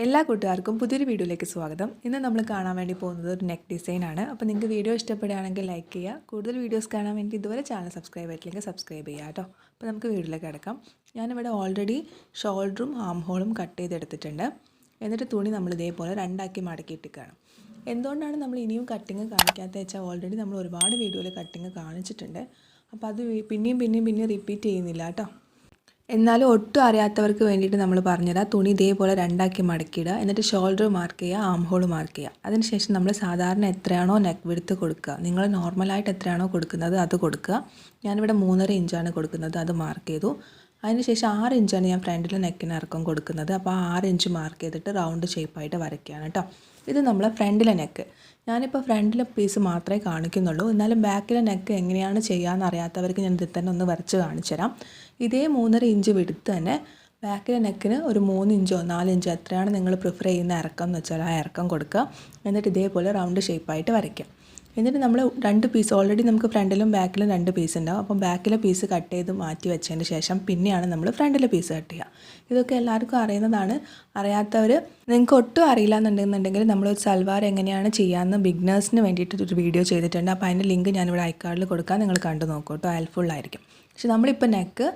എല്ലാ കൂട്ടുകാർക്കും പുതിയൊരു വീഡിയോയിലേക്ക് സ്വാഗതം. ഇന്ന് നമ്മൾ കാണാൻ വേണ്ടി പോകുന്നത് ഒരു നെക്ക് ഡിസൈൻ ആണ്. അപ്പോൾ നിങ്ങൾക്ക് വീഡിയോ ഇഷ്ടപ്പെടുകയാണെങ്കിൽ ലൈക്ക് ചെയ്യുക. കൂടുതൽ വീഡിയോസ് കാണാൻ വേണ്ടി ഇതുവരെ ചാനൽ സബ്സ്ക്രൈബ് ചെയ്തില്ലെങ്കിൽ സബ്സ്ക്രൈബ് ചെയ്യുക കേട്ടോ. അപ്പോൾ നമുക്ക് വീഡിയോയിലേക്ക് കിടക്കാം. ഞാനിവിടെ ഓൾറെഡി ഷോൾഡറും ആം ഹോളും കട്ട് ചെയ്തെടുത്തിട്ടുണ്ട്. എന്നിട്ട് തുണി നമ്മൾ ഇതേപോലെ രണ്ടാക്കി മടക്കിയിട്ടിരിക്കുകയാണ്. എന്തുകൊണ്ടാണ് നമ്മൾ ഇനിയും കട്ടിങ് കാണിക്കാത്തത് വെച്ചാൽ ഓൾറെഡി നമ്മൾ ഒരുപാട് വീഡിയോയിൽ കട്ടിങ് കാണിച്ചിട്ടുണ്ട്. അപ്പോൾ അത് പിന്നെയും റിപ്പീറ്റ് ചെയ്യുന്നില്ല കേട്ടോ. എന്നാലും ഒട്ടും അറിയാത്തവർക്ക് വേണ്ടിയിട്ട് നമ്മൾ പറഞ്ഞുതരാം. തുണി ഇതേപോലെ രണ്ടാക്കി മടക്കിയിടുക. എന്നിട്ട് ഷോൾഡർ മാർക്ക് ചെയ്യുക, ആം ഹോൾ മാർക്ക് ചെയ്യുക. അതിനുശേഷം നമ്മൾ സാധാരണ എത്രയാണോ നെക്ക് വിഡ്ത്ത് കൊടുക്കുക, നിങ്ങൾ നോർമലായിട്ട് എത്രയാണോ കൊടുക്കുന്നത് അത് കൊടുക്കുക. ഞാനിവിടെ 3.5 ഇഞ്ചാണ് കൊടുക്കുന്നത്, അത് മാർക്ക് ചെയ്തു. അതിനുശേഷം 6 ഇഞ്ചാണ് ഞാൻ ഫ്രണ്ടിൽ നെക്കിന് ഇറക്കം കൊടുക്കുന്നത്. അപ്പോൾ 6 ഇഞ്ച് മാർക്ക് ചെയ്തിട്ട് റൗണ്ട് ഷേപ്പായിട്ട് വരയ്ക്കുകയാണ് കേട്ടോ. ഇത് നമ്മളെ ഫ്രണ്ടിലെ നെക്ക്. ഞാനിപ്പോൾ ഫ്രണ്ടിലെ പീസ് മാത്രമേ കാണിക്കുന്നുള്ളൂ. എന്നാലും ബാക്കിലെ നെക്ക് എങ്ങനെയാണ് ചെയ്യാമെന്ന് അറിയാത്തവർക്ക് ഞാൻ ഇതിൽ തന്നെ ഒന്ന് വരച്ച് കാണിച്ചു തരാം. ഇതേ 3.5 ഇഞ്ച് വിടുത്ത് തന്നെ ബാക്കിലെ നെക്കിന് ഒരു 3 ഇഞ്ചോ 4 ഇഞ്ചോ എത്രയാണ് നിങ്ങൾ പ്രിഫർ ചെയ്യുന്ന ഇറക്കം എന്ന് വെച്ചാൽ ആ ഇറക്കം കൊടുക്കുക. എന്നിട്ട് ഇതേപോലെ റൗണ്ട് ഷേപ്പായിട്ട് വരയ്ക്കുക. എന്നിട്ട് നമ്മൾ 2 പീസ് ഓൾറെഡി നമുക്ക് ഫ്രണ്ടിലും ബാക്കിലും 2 പീസ് ഉണ്ടാവും. അപ്പം ബാക്കിലെ പീസ് കട്ട് ചെയ്ത് മാറ്റി വെച്ചതിന് ശേഷം പിന്നെയാണ് നമ്മൾ ഫ്രണ്ടിലെ പീസ് കട്ട് ചെയ്യുക. ഇതൊക്കെ എല്ലാവർക്കും അറിയുന്നതാണ്. അറിയാത്തവർ നിങ്ങൾക്ക് ഒട്ടും അറിയില്ല എന്നുണ്ടെന്നുണ്ടെങ്കിൽ നമ്മളൊരു സൽവാർ എങ്ങനെയാണ് ചെയ്യാമെന്ന് ബിഗിനേഴ്സിന് വേണ്ടിയിട്ട് ഒരു വീഡിയോ ചെയ്തിട്ടുണ്ട്. അപ്പോൾ അതിൻ്റെ ലിങ്ക് ഞാനിവിടെ ഐക്കാർഡിൽ കൊടുക്കാം, നിങ്ങൾ കണ്ടു നോക്കൂ കേട്ടോ. ഹെൽപ്ഫുള്ളായിരിക്കും. പക്ഷെ നമ്മളിപ്പോൾ നെക്ക്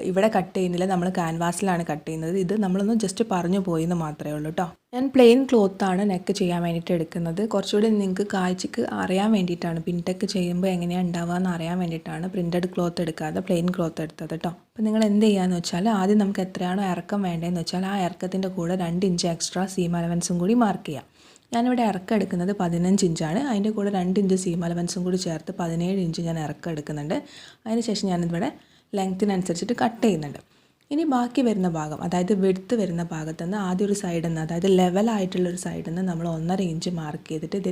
ഇവിടെ കട്ട് ചെയ്യുന്നില്ല, നമ്മൾ ക്യാൻവാസിലാണ് കട്ട് ചെയ്യുന്നത്. ഇത് നമ്മളൊന്ന് ജസ്റ്റ് പറഞ്ഞു പോയെന്ന് മാത്രമേ ഉള്ളൂ കേട്ടോ. ഞാൻ പ്ലെയിൻ ക്ലോത്താണ് നെക്ക് ചെയ്യാൻ വേണ്ടിയിട്ട് എടുക്കുന്നത്. കുറച്ചുകൂടി നിങ്ങൾക്ക് കാഴ്ചക്ക് അറിയാൻ വേണ്ടിയിട്ടാണ്, പിൻടെക്ക് ചെയ്യുമ്പോൾ എങ്ങനെയാണ് ഉണ്ടാവുക എന്ന് അറിയാൻ വേണ്ടിയിട്ടാണ് പ്രിൻറ്റഡ് ക്ലോത്ത് എടുക്കാതെ പ്ലെയിൻ ക്ലോത്ത് എടുത്തത് കേട്ടോ. അപ്പോൾ നിങ്ങൾ എന്ത് ചെയ്യാന്ന് വെച്ചാൽ ആദ്യം നമുക്ക് എത്രയാണോ ഇറക്കം വേണ്ടതെന്ന് വെച്ചാൽ ആ ഇറക്കത്തിൻ്റെ കൂടെ 2 ഇഞ്ച് എക്സ്ട്രാ സീം അലവൻസും കൂടി മാർക്ക് ചെയ്യാം. ഞാനിവിടെ ഇറക്കം എടുക്കുന്നത് 15 ഇഞ്ചാണ്. അതിൻ്റെ കൂടെ 2 ഇഞ്ച് സീം അലവൻസും കൂടി ചേർത്ത് 17 ഇഞ്ച് ഞാൻ ഇറക്കം എടുക്കുന്നുണ്ട്. അതിനുശേഷം ഞാനിവിടെ ലെങ്ത്തിനനുസരിച്ചിട്ട് കട്ട് ചെയ്യുന്നുണ്ട്. ഇനി ബാക്കി വരുന്ന ഭാഗം, അതായത് വിഡ്ത്ത് വരുന്ന ഭാഗത്തു നിന്ന് ആദ്യം ഒരു സൈഡിൽ നിന്ന്, അതായത് ലെവലായിട്ടുള്ളൊരു സൈഡിൽ നിന്ന് നമ്മൾ 1.5 ഇഞ്ച് മാർക്ക് ചെയ്തിട്ട് ഇത്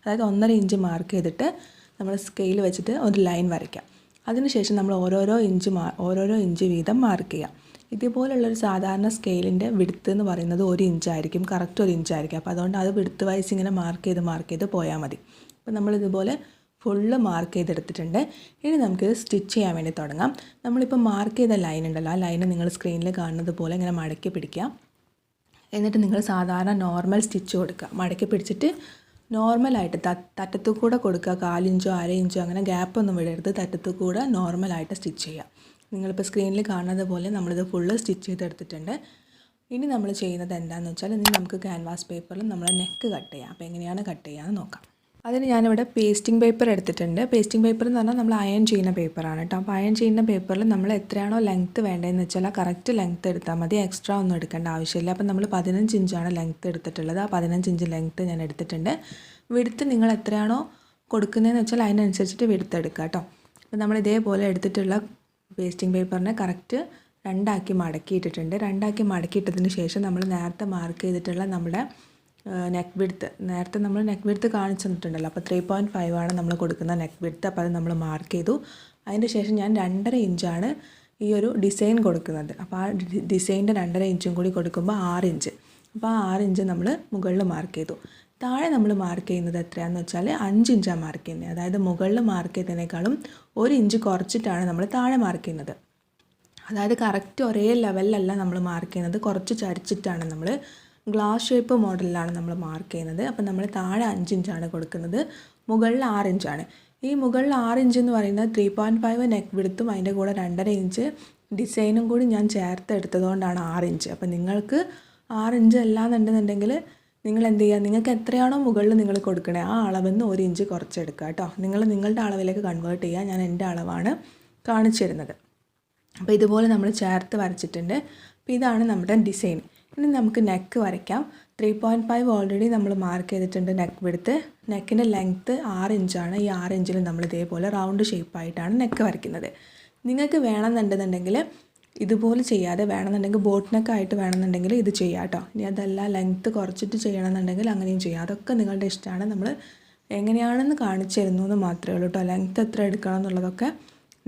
അതായത് 1.5 ഇഞ്ച് മാർക്ക് ചെയ്തിട്ട് നമ്മൾ സ്കെയിൽ വെച്ചിട്ട് ഒരു ലൈൻ വരയ്ക്കാം. അതിനുശേഷം നമ്മൾ ഓരോരോ ഇഞ്ച് വീതം മാർക്ക് ചെയ്യാം. ഇതുപോലുള്ളൊരു സാധാരണ സ്കെയിലിൻ്റെ വിഡ്ത്ത് എന്ന് പറയുന്നത് 1 ഇഞ്ചായിരിക്കും, കറക്റ്റ് 1 ഇഞ്ചായിരിക്കും. അപ്പോൾ അതുകൊണ്ട് അത് വിഡ്ത്ത് വൈസ് ഇങ്ങനെ മാർക്ക് ചെയ്ത് പോയാൽ മതി. അപ്പോൾ നമ്മളിതുപോലെ ഫുള്ള് മാർക്ക് ചെയ്തെടുത്തിട്ടുണ്ട്. ഇനി നമുക്കിത് സ്റ്റിച്ച് ചെയ്യാൻ വേണ്ടി തുടങ്ങാം. നമ്മളിപ്പോൾ മാർക്ക് ചെയ്ത ലൈൻ ഉണ്ടല്ലോ, ആ ലൈന് നിങ്ങൾ സ്ക്രീനിൽ കാണുന്നത് പോലെ ഇങ്ങനെ മടക്കി പിടിക്കുക. എന്നിട്ട് നിങ്ങൾ സാധാരണ നോർമൽ സ്റ്റിച്ച് കൊടുക്കുക. മടക്കി പിടിച്ചിട്ട് നോർമലായിട്ട് തട്ടത്തു കൂടെ കൊടുക്കുക. 1/4 ഇഞ്ചോ 1/2 ഇഞ്ചോ അങ്ങനെ ഗ്യാപ്പൊന്നും വിടരുത്. തട്ടത്തു കൂടെ നോർമലായിട്ട് സ്റ്റിച്ച് ചെയ്യുക. നിങ്ങളിപ്പോൾ സ്ക്രീനിൽ കാണുന്നത് പോലെ നമ്മളിത് ഫുള്ള് സ്റ്റിച്ച് ചെയ്തെടുത്തിട്ടുണ്ട്. ഇനി നമ്മൾ ചെയ്യുന്നത് എന്താണെന്ന് വെച്ചാൽ ഇനി നമുക്ക് ക്യാൻവാസ് പേപ്പറിൽ നമ്മൾ നെക്ക് കട്ട് ചെയ്യാം. അപ്പോൾ എങ്ങനെയാണ് കട്ട് ചെയ്യാമെന്ന് നോക്കാം. അതിന് ഞാനിവിടെ പേസ്റ്റിംഗ് പേപ്പർ എടുത്തിട്ടുണ്ട്. പേസ്റ്റിംഗ് പേപ്പർ എന്ന് പറഞ്ഞാൽ നമ്മൾ അയൺ ചെയ്യുന്ന പേപ്പറാണ് കേട്ടോ. അപ്പോൾ അയൺ ചെയ്യുന്ന പേപ്പറിൽ നമ്മൾ എത്രയാണോ ലെങ്ത്ത് വേണ്ടതെന്ന് വെച്ചാൽ ആ കറക്റ്റ് ലെങ്ത്ത് എടുത്താൽ മതി. എക്സ്ട്രാ ഒന്നും എടുക്കേണ്ട ആവശ്യമില്ല. അപ്പോൾ നമ്മൾ 15 ഇഞ്ചാണ് ലെങ്ത്ത് എടുത്തിട്ടുള്ളത്. ആ 15 ഇഞ്ച് ലെങ്ത്ത് ഞാൻ എടുത്തിട്ടുണ്ട്. വിഡ്ത്ത് നിങ്ങൾ എത്രയാണോ കൊടുക്കുന്നതെന്ന് വെച്ചാൽ അതിനനുസരിച്ചിട്ട് വിഡ്ത്ത് എടുക്കുക കേട്ടോ. അപ്പോൾ നമ്മൾ ഇതേപോലെ എടുത്തിട്ടുള്ള പേസ്റ്റിംഗ് പേപ്പറിനെ കറക്റ്റ് 2 മടക്കിയിട്ടിട്ടുണ്ട്. 2 മടക്കിയിട്ടതിന് ശേഷം നമ്മൾ നേരത്തെ മാർക്ക് ചെയ്തിട്ടുള്ള നമ്മുടെ നെക്ക് വിഡ്ത്ത്, നേരത്തെ നമ്മൾ നെക്ക് വിഡ്ത്ത് കാണിച്ചു തന്നിട്ടുണ്ടല്ലോ. അപ്പോൾ 3.5 ആണ് നമ്മൾ കൊടുക്കുന്ന നെക്ക് വിഡ്ത്ത്. അപ്പോൾ അത് നമ്മൾ മാർക്ക് ചെയ്തു. അതിൻ്റെ ശേഷം ഞാൻ 2.5 ഇഞ്ചാണ് ഈ ഒരു ഡിസൈൻ കൊടുക്കുന്നത്. അപ്പോൾ ആ ഡിസൈനിൻ്റെ 2.5 ഇഞ്ചും കൂടി കൊടുക്കുമ്പോൾ 6 ഇഞ്ച്. അപ്പോൾ ആ 6 ഇഞ്ച് നമ്മൾ മുകളിൽ മാർക്ക് ചെയ്തു. താഴെ നമ്മൾ മാർക്ക് ചെയ്യുന്നത് എത്രയാണെന്ന് വെച്ചാൽ 5 ഇഞ്ചാണ് മാർക്ക് ചെയ്യുന്നത്. അതായത് മുകളിൽ മാർക്ക് ചെയ്തതിനേക്കാളും 1 ഇഞ്ച് കുറച്ചിട്ടാണ് നമ്മൾ താഴെ മാർക്ക് ചെയ്യുന്നത്. അതായത് കറക്റ്റ് ഒരേ ലെവലിലല്ല നമ്മൾ മാർക്ക് ചെയ്യുന്നത്, കുറച്ച് ചരിച്ചിട്ടാണ് നമ്മൾ ഗ്ലാസ് ഷേപ്പ് മോഡലിലാണ് നമ്മൾ മാർക്ക് ചെയ്യുന്നത്. അപ്പോൾ നമ്മൾ താഴെ 5 ഇഞ്ചാണ് കൊടുക്കുന്നത്, മുകളിൽ 6 ഇഞ്ചാണ്. ഈ മുകളിൽ 6 ഇഞ്ച് എന്ന് പറയുന്നത് 3.5 നെക്ക് വിഡ്ത്തും അതിൻ്റെ കൂടെ 2.5 ഇഞ്ച് ഡിസൈനും കൂടി ഞാൻ ചേർത്ത് എടുത്തതുകൊണ്ടാണ് 6 ഇഞ്ച്. അപ്പോൾ നിങ്ങൾക്ക് 6 ഇഞ്ച് അല്ലാന്നുണ്ടെന്നുണ്ടെങ്കിൽ നിങ്ങൾ എന്ത് ചെയ്യുക, നിങ്ങൾക്ക് എത്രയാണോ മുകളിൽ നിങ്ങൾ കൊടുക്കണേ ആ അളവിൽ നിന്ന് 1 ഇഞ്ച് കുറച്ചെടുക്കുക കേട്ടോ. നിങ്ങൾ നിങ്ങളുടെ അളവിലേക്ക് കൺവേർട്ട് ചെയ്യുക. ഞാൻ എൻ്റെ അളവാണ് കാണിച്ചു തരുന്നത്. അപ്പോൾ ഇതുപോലെ നമ്മൾ ചേർത്ത് വരച്ചിട്ടുണ്ട്. അപ്പോൾ ഇതാണ് നമ്മുടെ ഡിസൈൻ. ഇനി നമുക്ക് നെക്ക് വരയ്ക്കാം. 3.5 ഓൾറെഡി നമ്മൾ മാർക്ക് ചെയ്തിട്ടുണ്ട് നെക്ക് വിഡ്ത്ത്. നെക്കിൻ്റെ ലെങ്ത്ത് 6 ഇഞ്ചാണ്. ഈ 6 ഇഞ്ചിൽ നമ്മൾ ഇതേപോലെ റൗണ്ട് ഷേപ്പായിട്ടാണ് നെക്ക് വരയ്ക്കുന്നത്. നിങ്ങൾക്ക് വേണമെന്നുണ്ടെന്നുണ്ടെങ്കിൽ ഇതുപോലെ ചെയ്യാതെ വേണമെന്നുണ്ടെങ്കിൽ ബോട്ട് നെക്കായിട്ട് വേണമെന്നുണ്ടെങ്കിൽ ഇത് ചെയ്യാം കേട്ടോ. ഇനി അതല്ല ലെങ്ത്ത് കുറച്ചിട്ട് ചെയ്യണമെന്നുണ്ടെങ്കിൽ അങ്ങനെയും ചെയ്യാം. അതൊക്കെ നിങ്ങളുടെ ഇഷ്ടമാണ്. നമ്മൾ എങ്ങനെയാണെന്ന് കാണിച്ചു തരുന്നു എന്ന് മാത്രമേ ഉള്ളൂ കേട്ടോ. ലെങ്ത്ത് എത്ര എടുക്കണം എന്നുള്ളതൊക്കെ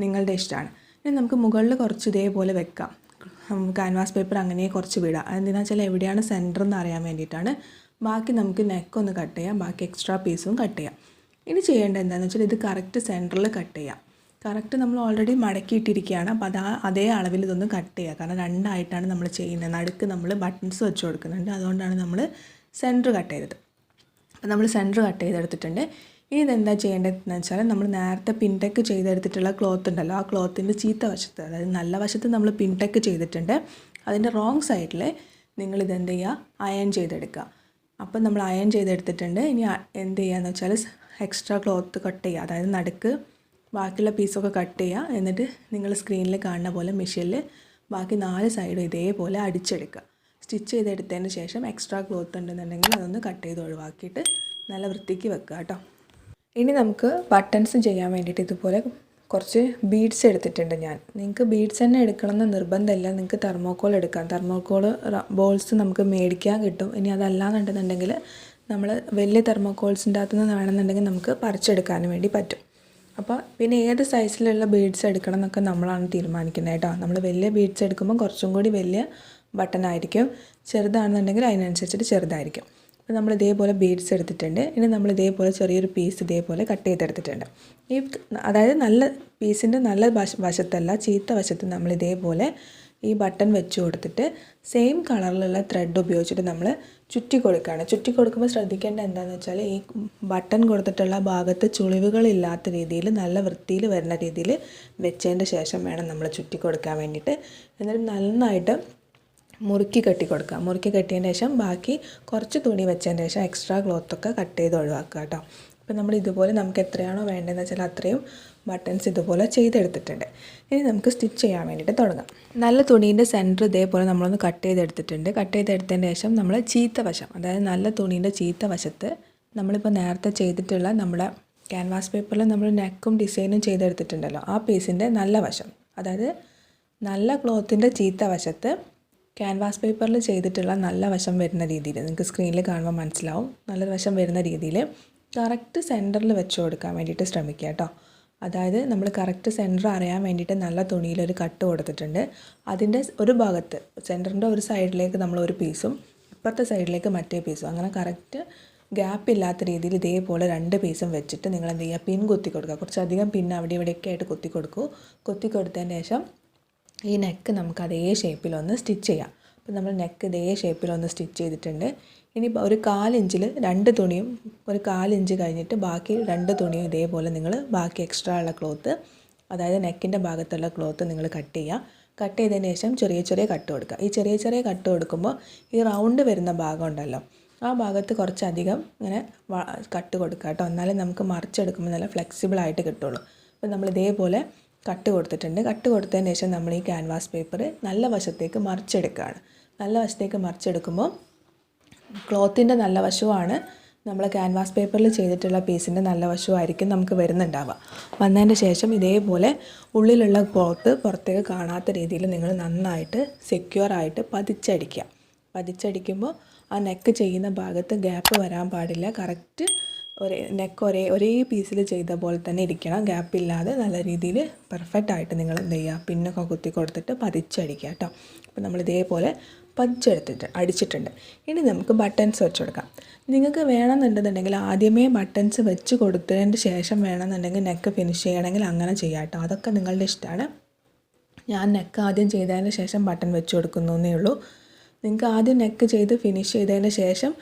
നിങ്ങളുടെ ഇഷ്ടമാണ്. ഇനി നമുക്ക് മുകളിൽ കുറച്ച് ഇതേപോലെ വെക്കാം. ക്യാൻവാസ് പേപ്പർ അങ്ങനെ കുറച്ച് വിടാം. എന്തിനാ വെച്ചാൽ എവിടെയാണ് സെൻറ്റർ എന്ന് അറിയാൻ വേണ്ടിയിട്ടാണ്. ബാക്കി നമുക്ക് നെക്കൊന്ന് കട്ട് ചെയ്യാം, ബാക്കി എക്സ്ട്രാ പീസും കട്ട് ചെയ്യാം. ഇനി ചെയ്യേണ്ടത് എന്താണെന്ന് വെച്ചാൽ ഇത് കറക്റ്റ് സെൻറ്ററിൽ കട്ട് ചെയ്യാം. കറക്റ്റ് നമ്മൾ ഓൾറെഡി മടക്കിയിട്ടിരിക്കുകയാണ്. അപ്പോൾ അതേ അളവിൽ ഇതൊന്ന് കട്ട് ചെയ്യുക. കാരണം രണ്ടായിട്ടാണ് നമ്മൾ ചെയ്യുന്നത്. നടുക്ക് നമ്മൾ ബട്ടൺസ് വെച്ച് കൊടുക്കുന്നുണ്ട്. അതുകൊണ്ടാണ് നമ്മൾ സെൻറ്റർ കട്ട് ചെയ്തത്. അപ്പോൾ നമ്മൾ സെൻറ്റർ കട്ട് ചെയ്തെടുത്തിട്ടുണ്ട്. ഇനി ഇതെന്താ ചെയ്യേണ്ടതെന്ന് വെച്ചാൽ നമ്മൾ നേരത്തെ പിൻടെക്ക് ചെയ്തെടുത്തിട്ടുള്ള ക്ലോത്ത് ഉണ്ടല്ലോ, ആ ക്ലോത്തിൻ്റെ ചീത്ത വശത്ത്, അതായത് നല്ല വശത്ത് നമ്മൾ പിൻടെക്ക് ചെയ്തിട്ടുണ്ട്. അതിൻ്റെ റോങ് സൈഡിൽ നിങ്ങളിതെന്ത് ചെയ്യുക, അയൺ ചെയ്തെടുക്കുക. അപ്പം നമ്മൾ അയൺ ചെയ്തെടുത്തിട്ടുണ്ട്. ഇനി എന്ത് ചെയ്യുകയെന്ന് വെച്ചാൽ എക്സ്ട്രാ ക്ലോത്ത് കട്ട് ചെയ്യുക. അതായത് നടുക്ക് ബാക്കിയുള്ള പീസൊക്കെ കട്ട് ചെയ്യുക. എന്നിട്ട് നിങ്ങൾ സ്ക്രീനിൽ കാണുന്ന പോലെ മെഷീനിൽ ബാക്കി 4 സൈഡും ഇതേപോലെ അടിച്ചെടുക്കുക. സ്റ്റിച്ച് ചെയ്തെടുത്തതിന് ശേഷം എക്സ്ട്രാ ക്ലോത്ത് ഉണ്ടെന്നുണ്ടെങ്കിൽ അതൊന്ന് കട്ട് ചെയ്ത് ഒഴിവാക്കിയിട്ട് നല്ല വൃത്തിക്ക് വെക്കുക കേട്ടോ. ഇനി നമുക്ക് ബട്ടൺസ് ചെയ്യാൻ വേണ്ടിയിട്ട് ഇതുപോലെ കുറച്ച് ബീഡ്സ് എടുത്തിട്ടുണ്ട് ഞാൻ. നിങ്ങൾക്ക് ബീഡ്സ് തന്നെ എടുക്കണമെന്ന് നിർബന്ധമില്ല. നിങ്ങൾക്ക് തെർമോക്കോൾ എടുക്കാം. തെർമോക്കോൾ ബോൾസ് നമുക്ക് മേടിക്കാൻ കിട്ടും. ഇനി അതല്ലാന്നുണ്ടെന്നുണ്ടെങ്കിൽ നമ്മൾ വലിയ തെർമോക്കോൾസിൻ്റെ അകത്തുനിന്ന് വേണമെന്നുണ്ടെങ്കിൽ നമുക്ക് പറിച്ചെടുക്കാനും വേണ്ടി പറ്റും. അപ്പോൾ പിന്നെ ഏത് സൈസിലുള്ള ബീഡ്സ് എടുക്കണം എന്നൊക്കെ നമ്മളാണ് തീരുമാനിക്കുന്നത് കേട്ടോ. നമ്മൾ വലിയ ബീഡ്സ് എടുക്കുമ്പോൾ കുറച്ചും കൂടി വലിയ ബട്ടൺ ആയിരിക്കും. ചെറുതാണെന്നുണ്ടെങ്കിൽ അതിനനുസരിച്ചിട്ട് ചെറുതായിരിക്കും. അപ്പോൾ നമ്മൾ ഇതേപോലെ ബീഡ്സ് എടുത്തിട്ടുണ്ട്. ഇനി നമ്മൾ ഇതേപോലെ ചെറിയൊരു പീസ് ഇതേപോലെ കട്ട് ചെയ്തെടുത്തിട്ടുണ്ട്. അതായത് നല്ല പീസിൻ്റെ നല്ല വശത്തല്ല, ചീത്ത വശത്ത് നമ്മൾ ഇതേപോലെ ഈ ബട്ടൺ വെച്ച് കൊടുത്തിട്ട് സെയിം കളറിലുള്ള ത്രെഡ് ഉപയോഗിച്ചിട്ട് നമ്മൾ ചുറ്റി കൊടുക്കുകയാണ്. ചുറ്റി കൊടുക്കുമ്പോൾ ശ്രദ്ധിക്കേണ്ട എന്താണെന്ന് വെച്ചാൽ ഈ ബട്ടൺ കൊടുത്തിട്ടുള്ള ഭാഗത്ത് ചുളിവുകളില്ലാത്ത രീതിയിൽ നല്ല വൃത്തിയിൽ വരുന്ന രീതിയിൽ വെച്ചതിൻ്റെ ശേഷം വേണം നമ്മൾ ചുറ്റി കൊടുക്കാൻ വേണ്ടിയിട്ട്. എന്നിട്ട് നന്നായിട്ട് മുറുക്കി കെട്ടി കൊടുക്കുക. മുറുക്കി കെട്ടിയതിന് ശേഷം ബാക്കി കുറച്ച് തുണി വെച്ചതിന് ശേഷം എക്സ്ട്രാ ക്ലോത്തൊക്കെ കട്ട് ചെയ്ത് ഒഴിവാക്കുക കേട്ടോ. അപ്പോൾ നമ്മൾ ഇതുപോലെ നമുക്ക് എത്രയാണോ വേണ്ടതെന്ന് വെച്ചാൽ അത്രയും ബട്ടൺസ് ഇതുപോലെ ചെയ്തെടുത്തിട്ടുണ്ട്. ഇനി നമുക്ക് സ്റ്റിച്ച് ചെയ്യാൻ വേണ്ടിയിട്ട് തുടങ്ങാം. നല്ല തുണീൻ്റെ സെൻറ്റർ ഇതേപോലെ നമ്മളൊന്ന് കട്ട് ചെയ്തെടുത്തിട്ടുണ്ട്. കട്ട് ചെയ്തെടുത്തതിന് ശേഷം നമ്മൾ ചീത്ത വശം, അതായത് നല്ല തുണീൻ്റെ ചീത്ത വശത്ത് നമ്മളിപ്പോൾ നേരത്തെ ചെയ്തിട്ടുള്ള നമ്മുടെ ക്യാൻവാസ് പേപ്പറിൽ നമ്മൾ നെക്കും ഡിസൈനും ചെയ്തെടുത്തിട്ടുണ്ടല്ലോ, ആ പീസിൻ്റെ നല്ല വശം, അതായത് നല്ല ക്ലോത്തിൻ്റെ ചീത്ത വശത്ത് ക്യാൻവാസ് പേപ്പറിൽ ചെയ്തിട്ടുള്ള നല്ല വശം വരുന്ന രീതിയിൽ, നിങ്ങൾക്ക് സ്ക്രീനിൽ കാണുമ്പോൾ മനസ്സിലാവും, നല്ല വശം വരുന്ന രീതിയിൽ കറക്റ്റ് സെൻറ്ററിൽ വെച്ച് കൊടുക്കാൻ വേണ്ടിയിട്ട് ശ്രമിക്കുക കേട്ടോ. അതായത് നമ്മൾ കറക്റ്റ് സെൻറ്റർ അറിയാൻ വേണ്ടിയിട്ട് നല്ല തുണിയിലൊരു കട്ട് കൊടുത്തിട്ടുണ്ട്. അതിൻ്റെ ഒരു ഭാഗത്ത് സെൻറ്ററിൻ്റെ ഒരു സൈഡിലേക്ക് നമ്മൾ ഒരു പീസും ഇപ്പുറത്തെ സൈഡിലേക്ക് മറ്റേ പീസും, അങ്ങനെ കറക്റ്റ് ഗ്യാപ്പ് ഇല്ലാത്ത രീതിയിൽ ഇതേപോലെ 2 പീസും വെച്ചിട്ട് നിങ്ങൾ എന്ത് ചെയ്യുക, പിൻ കുത്തി കൊടുക്കുക. കുറച്ചധികം പിൻ അവിടെ ഇവിടെയൊക്കെ ആയിട്ട് കുത്തി കൊടുക്കൂ. കുത്തി കൊടുത്തതിന് ശേഷം ഈ നെക്ക് നമുക്ക് അതേ ഷേപ്പിലൊന്ന് സ്റ്റിച്ച് ചെയ്യാം. അപ്പോൾ നമ്മൾ നെക്ക് ഇതേ ഷേപ്പിലൊന്ന് സ്റ്റിച്ച് ചെയ്തിട്ടുണ്ട്. ഇനി ഒരു 1/4 ഇഞ്ചിൽ 2 തുണിയും ഒരു 1/4 ഇഞ്ച് കഴിഞ്ഞിട്ട് ബാക്കി 2 തുണിയും ഇതേപോലെ നിങ്ങൾ ബാക്കി എക്സ്ട്രാ ഉള്ള ക്ലോത്ത്, അതായത് നെക്കിൻ്റെ ഭാഗത്തുള്ള ക്ലോത്ത് നിങ്ങൾ കട്ട് ചെയ്യുക. കട്ട് ചെയ്തതിന് ശേഷം ചെറിയ ചെറിയ കട്ട് കൊടുക്കുക. ഈ ചെറിയ ചെറിയ കട്ട് കൊടുക്കുമ്പോൾ ഈ റൗണ്ട് വരുന്ന ഭാഗം ഉണ്ടല്ലോ, ആ ഭാഗത്ത് കുറച്ചധികം ഇങ്ങനെ കട്ട് കൊടുക്കുക കേട്ടോ. എന്നാലേ നമുക്ക് മറിച്ചെടുക്കുമ്പോൾ നല്ല ഫ്ലെക്സിബിളായിട്ട് കിട്ടുള്ളൂ. അപ്പോൾ നമ്മൾ ഇതേപോലെ കട്ട് കൊടുത്തിട്ടുണ്ട്. കട്ട് കൊടുത്തതിന് ശേഷം നമ്മൾ ഈ ക്യാൻവാസ് പേപ്പർ നല്ല വശത്തേക്ക് മറിച്ചെടുക്കുകയാണ്. നല്ല വശത്തേക്ക് മറിച്ചെടുക്കുമ്പോൾ ക്ലോത്തിൻ്റെ നല്ല വശവുമാണ് നമ്മൾ ക്യാൻവാസ് പേപ്പറിൽ ചെയ്തിട്ടുള്ള പീസിൻ്റെ നല്ല വശമായിരിക്കും നമുക്ക് വരുന്നുണ്ടാവുക. വന്നതിൻ്റെ ശേഷം ഇതേപോലെ ഉള്ളിലുള്ള ക്ലോത്ത് പുറത്തേക്ക് കാണാത്ത രീതിയിൽ നിങ്ങൾ നന്നായിട്ട് സെക്യൂറായിട്ട് പതിച്ചടിക്കുക. പതിച്ചടിക്കുമ്പോൾ ആ നെക്ക് ചെയ്യുന്ന ഭാഗത്ത് ഗ്യാപ്പ് വരാൻ പാടില്ല. കറക്റ്റ് നെക്ക് ഒരേ പീസിൽ ചെയ്ത പോലെ തന്നെ ഇരിക്കണം. ഗ്യാപ്പില്ലാതെ നല്ല രീതിയിൽ പെർഫെക്റ്റ് ആയിട്ട് നിങ്ങൾ എന്ത് ചെയ്യുക, പിന്നൊക്കെ കുത്തി കൊടുത്തിട്ട് പതിച്ചടിക്കുക കേട്ടോ. അപ്പോൾ നമ്മൾ ഇതേപോലെ അടിച്ചിട്ടുണ്ട്. ഇനി നമുക്ക് ബട്ടൺസ് വെച്ച് കൊടുക്കാം. നിങ്ങൾക്ക് വേണമെന്നുണ്ടെന്നുണ്ടെങ്കിൽ ആദ്യമേ ബട്ടൺസ് വെച്ച് കൊടുത്തതിന് ശേഷം വേണമെന്നുണ്ടെങ്കിൽ നെക്ക് ഫിനിഷ് ചെയ്യണമെങ്കിൽ അങ്ങനെ ചെയ്യാം കേട്ടോ. അതൊക്കെ നിങ്ങളുടെ ഇഷ്ടമാണ്. ഞാൻ നെക്ക് ആദ്യം ചെയ്തതിന് ശേഷം ബട്ടൺ വെച്ച് കൊടുക്കുന്നേ ഉള്ളൂ. നിങ്ങൾക്ക് ആദ്യം നെക്ക് ചെയ്ത് ഫിനിഷ് ചെയ്തതിന് ശേഷം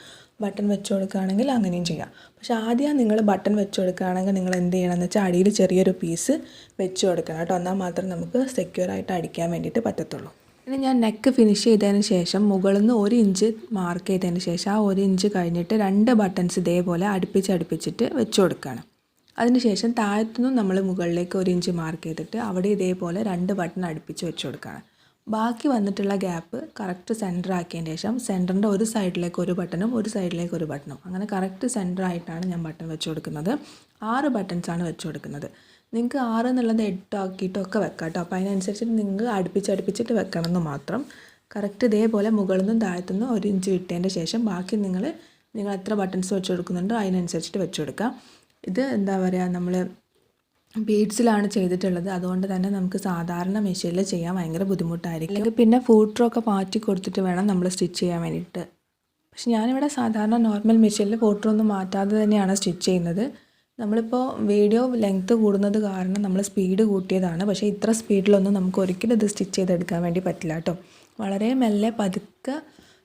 ബട്ടൺ വെച്ച് കൊടുക്കുകയാണെങ്കിൽ അങ്ങനെയും ചെയ്യാം. പക്ഷേ ആദ്യം നിങ്ങൾ ബട്ടൺ വെച്ച് കൊടുക്കുകയാണെങ്കിൽ നിങ്ങൾ എന്ത് ചെയ്യണമെന്ന് വെച്ചാൽ അടിയിൽ ചെറിയൊരു പീസ് വെച്ച് കൊടുക്കണം കേട്ടോ. എന്നാൽ മാത്രം നമുക്ക് സെക്യൂറായിട്ട് അടിക്കാൻ വേണ്ടിയിട്ട് പറ്റത്തുള്ളൂ. ഇനി ഞാൻ നെക്ക് ഫിനിഷ് ചെയ്തതിന് ശേഷം മുകളിൽ നിന്ന് 1 ഇഞ്ച് മാർക്ക് ചെയ്തതിന് ശേഷം ആ 1 ഇഞ്ച് കഴിഞ്ഞിട്ട് 2 ബട്ടൺസ് ഇതേപോലെ അടുപ്പിച്ചിട്ട് വെച്ച് കൊടുക്കുകയാണ്. അതിനുശേഷം താഴത്തുനിന്നും നമ്മൾ മുകളിലേക്ക് 1 ഇഞ്ച് മാർക്ക് ചെയ്തിട്ട് അവിടെ ഇതേപോലെ 2 ബട്ടൺ അടുപ്പിച്ച് വെച്ച് കൊടുക്കുകയാണ്. ബാക്കി വന്നിട്ടുള്ള ഗ്യാപ്പ് കറക്റ്റ് സെൻറ്റർ ആക്കിയതിന് ശേഷം സെൻറ്ററിൻ്റെ ഒരു സൈഡിലേക്ക് ഒരു ബട്ടണും ഒരു സൈഡിലേക്ക് ഒരു ബട്ടണും, അങ്ങനെ കറക്റ്റ് സെൻറ്റർ ആയിട്ടാണ് ഞാൻ ബട്ടൺ വെച്ച് കൊടുക്കുന്നത്. 6 ബട്ടൺസാണ് വെച്ച് കൊടുക്കുന്നത്. നിങ്ങൾക്ക് 6 എന്നുള്ളത് 8 ആക്കിയിട്ടൊക്കെ വെക്കാം കേട്ടോ. അപ്പോൾ അതിനനുസരിച്ചിട്ട് നിങ്ങൾക്ക് അടുപ്പിച്ചിട്ട് വെക്കണം എന്ന് മാത്രം. കറക്റ്റ് ഇതേപോലെ മുകളിൽ നിന്നും താഴത്തുനിന്ന് 1 ഇഞ്ച് ഇട്ടതിൻ്റെ ശേഷം ബാക്കി നിങ്ങൾ എത്ര ബട്ടൺസ് വെച്ച് കൊടുക്കുന്നുണ്ടോ അതിനനുസരിച്ചിട്ട് വെച്ച് കൊടുക്കാം. ഇത് എന്താ പറയുക, നമ്മൾ ബീഡ്സിലാണ് ചെയ്തിട്ടുള്ളത്. അതുകൊണ്ട് തന്നെ നമുക്ക് സാധാരണ മെഷീനിൽ ചെയ്യാൻ ഭയങ്കര ബുദ്ധിമുട്ടായിരിക്കും. അല്ലെങ്കിൽ പിന്നെ ഫൂട്ടറൊക്കെ മാറ്റി കൊടുത്തിട്ട് വേണം നമ്മൾ സ്റ്റിച്ച് ചെയ്യാൻ വേണ്ടിയിട്ട്. പക്ഷെ ഞാനിവിടെ സാധാരണ നോർമൽ മെഷീനിൽ ഫൂട്ടറൊന്നും മാറ്റാതെ തന്നെയാണ് സ്റ്റിച്ച് ചെയ്യുന്നത്. നമ്മളിപ്പോൾ വീഡിയോ ലെങ്ത്ത് കൂടുന്നത് കാരണം നമ്മൾ സ്പീഡ് കൂട്ടിയതാണ്. പക്ഷേ ഇത്ര സ്പീഡിലൊന്നും നമുക്ക് ഒരിക്കലും ഇത് സ്റ്റിച്ച് ചെയ്തെടുക്കാൻ വേണ്ടി പറ്റില്ല കേട്ടോ. വളരെ മെല്ലെ പതുക്കെ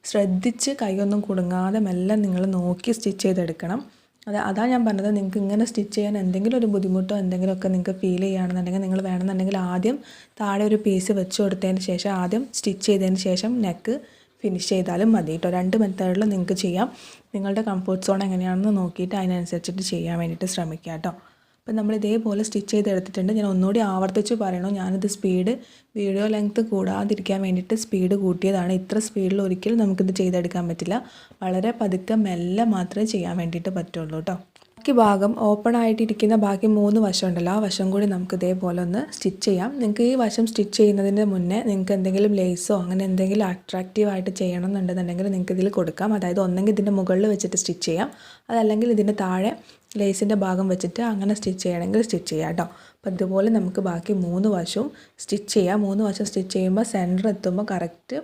ശ്രദ്ധിച്ച് കൈയൊന്നും കുടുങ്ങാതെ മെല്ലെ നിങ്ങൾ നോക്കി സ്റ്റിച്ച് ചെയ്തെടുക്കണം. അതാണ് ഞാൻ പറഞ്ഞത്. നിങ്ങൾക്ക് ഇങ്ങനെ സ്റ്റിച്ച് ചെയ്യാൻ എന്തെങ്കിലും ഒരു ബുദ്ധിമുട്ടോ എന്തെങ്കിലുമൊക്കെ നിങ്ങൾക്ക് ഫീൽ ചെയ്യുകയാണെന്നുണ്ടെങ്കിൽ നിങ്ങൾ വേണമെന്നുണ്ടെങ്കിൽ ആദ്യം താഴെ ഒരു പീസ് വെച്ച് കൊടുത്തതിന് ശേഷം ആദ്യം സ്റ്റിച്ച് ചെയ്തതിന് ശേഷം നെക്ക് ഫിനിഷ് ചെയ്താലും മതി കേട്ടോ. 2 മെത്തേഡിൽ നിങ്ങൾക്ക് ചെയ്യാം. നിങ്ങളുടെ കംഫർട്ട് സോൺ എങ്ങനെയാണെന്ന് നോക്കിയിട്ട് അതിനനുസരിച്ചിട്ട് ചെയ്യാൻ വേണ്ടിയിട്ട് ശ്രമിക്കുക കേട്ടോ. അപ്പം നമ്മൾ ഇതേപോലെ സ്റ്റിച്ച് ചെയ്തെടുത്തിട്ടുണ്ട്. ഞാൻ ഒന്നുകൂടി ആവർത്തിച്ച് പറയണു, ഞാനിത് സ്പീഡ് വീഡിയോ ലെങ്ത്ത് കൂടാതിരിക്കാൻ വേണ്ടിയിട്ട് സ്പീഡ് കൂട്ടിയതാണ്. ഇത്ര സ്പീഡിൽ ഒരിക്കലും നമുക്കിത് ചെയ്തെടുക്കാൻ പറ്റില്ല. വളരെ പതുക്കെ മെല്ലെ മാത്രമേ ചെയ്യാൻ വേണ്ടിയിട്ട് പറ്റുള്ളൂ കേട്ടോ. ബാക്കി ഭാഗം ഓപ്പൺ ആയിട്ടിരിക്കുന്ന ബാക്കി 3 വശം ഉണ്ടല്ലോ, ആ വശം കൂടി നമുക്ക് ഇതേപോലെ ഒന്ന് സ്റ്റിച്ച് ചെയ്യാം. നിങ്ങൾക്ക് ഈ വശം സ്റ്റിച്ച് ചെയ്യുന്നതിന് മുന്നേ നിങ്ങൾക്ക് എന്തെങ്കിലും ലേസോ അങ്ങനെ എന്തെങ്കിലും അട്രാക്റ്റീവായിട്ട് ചെയ്യണം എന്നുണ്ടെന്നുണ്ടെങ്കിൽ നിങ്ങൾക്ക് ഇതിൽ കൊടുക്കാം. അതായത് ഒന്നെങ്കിൽ ഇതിൻ്റെ മുകളിൽ വെച്ചിട്ട് സ്റ്റിച്ച് ചെയ്യാം, അതല്ലെങ്കിൽ ഇതിൻ്റെ താഴെ ലേസിൻ്റെ ഭാഗം വെച്ചിട്ട് അങ്ങനെ സ്റ്റിച്ച് ചെയ്യണമെങ്കിൽ സ്റ്റിച്ച് ചെയ്യാം കേട്ടോ. അപ്പോൾ ഇതുപോലെ നമുക്ക് ബാക്കി 3 വശവും സ്റ്റിച്ച് ചെയ്യാം. 3 വശം സ്റ്റിച്ച് ചെയ്യുമ്പോൾ സെൻറ്റർ എത്തുമ്പോൾ കറക്റ്റ്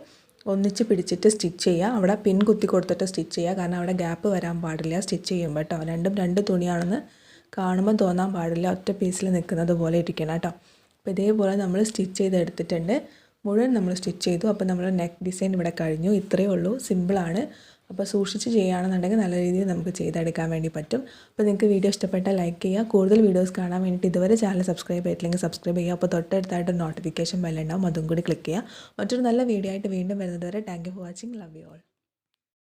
ഒന്നിച്ച് പിടിച്ചിട്ട് സ്റ്റിച്ച് ചെയ്യുക. അവിടെ പിൻ കുത്തി കൊടുത്തിട്ട് സ്റ്റിച്ച് ചെയ്യുക. കാരണം അവിടെ ഗ്യാപ്പ് വരാൻ പാടില്ല സ്റ്റിച്ച് ചെയ്യുമ്പോൾ കേട്ടോ. രണ്ടും 2 തുണിയാണെന്ന് കാണുമ്പോൾ തോന്നാൻ പാടില്ല. ഒറ്റ പീസിൽ നിൽക്കുന്നത് പോലെ ഇരിക്കണം കേട്ടോ. അപ്പോൾ ഇതേപോലെ നമ്മൾ സ്റ്റിച്ച് ചെയ്തെടുത്തിട്ടുണ്ട്. മുഴുവൻ നമ്മൾ സ്റ്റിച്ച് ചെയ്തു. അപ്പോൾ നമ്മൾ നെക്ക് ഡിസൈൻ ഇവിടെ കഴിഞ്ഞു. ഇത്രയേ ഉള്ളൂ, സിമ്പിളാണ്. അപ്പോൾ സൂക്ഷിച്ച് ചെയ്യുകയാണെന്നുണ്ടെങ്കിൽ നല്ല രീതിയിൽ നമുക്ക് ചെയ്തെടുക്കാൻ വേണ്ടി പറ്റും. അപ്പോൾ നിങ്ങൾക്ക് വീഡിയോ ഇഷ്ടപ്പെട്ടാൽ ലൈക്ക് ചെയ്യുക. കൂടുതൽ വീഡിയോസ് കാണാൻ വേണ്ടിയിട്ട് ഇതുവരെ ചാനൽ സബ്സ്ക്രൈബ് ചെയ്തില്ലെങ്കിൽ സബ്സ്ക്രൈബ് ചെയ്യുക. അപ്പോൾ തൊട്ടടുത്തായിട്ട് നോട്ടിഫിക്കേഷൻ ബെല്ലുണ്ടാവും, അതും കൂടി ക്ലിക്ക് ചെയ്യുക. മറ്റൊരു നല്ല വീഡിയോ ആയിട്ട് വീണ്ടും വരുന്നത് വരെ thank you for watching. Love you all.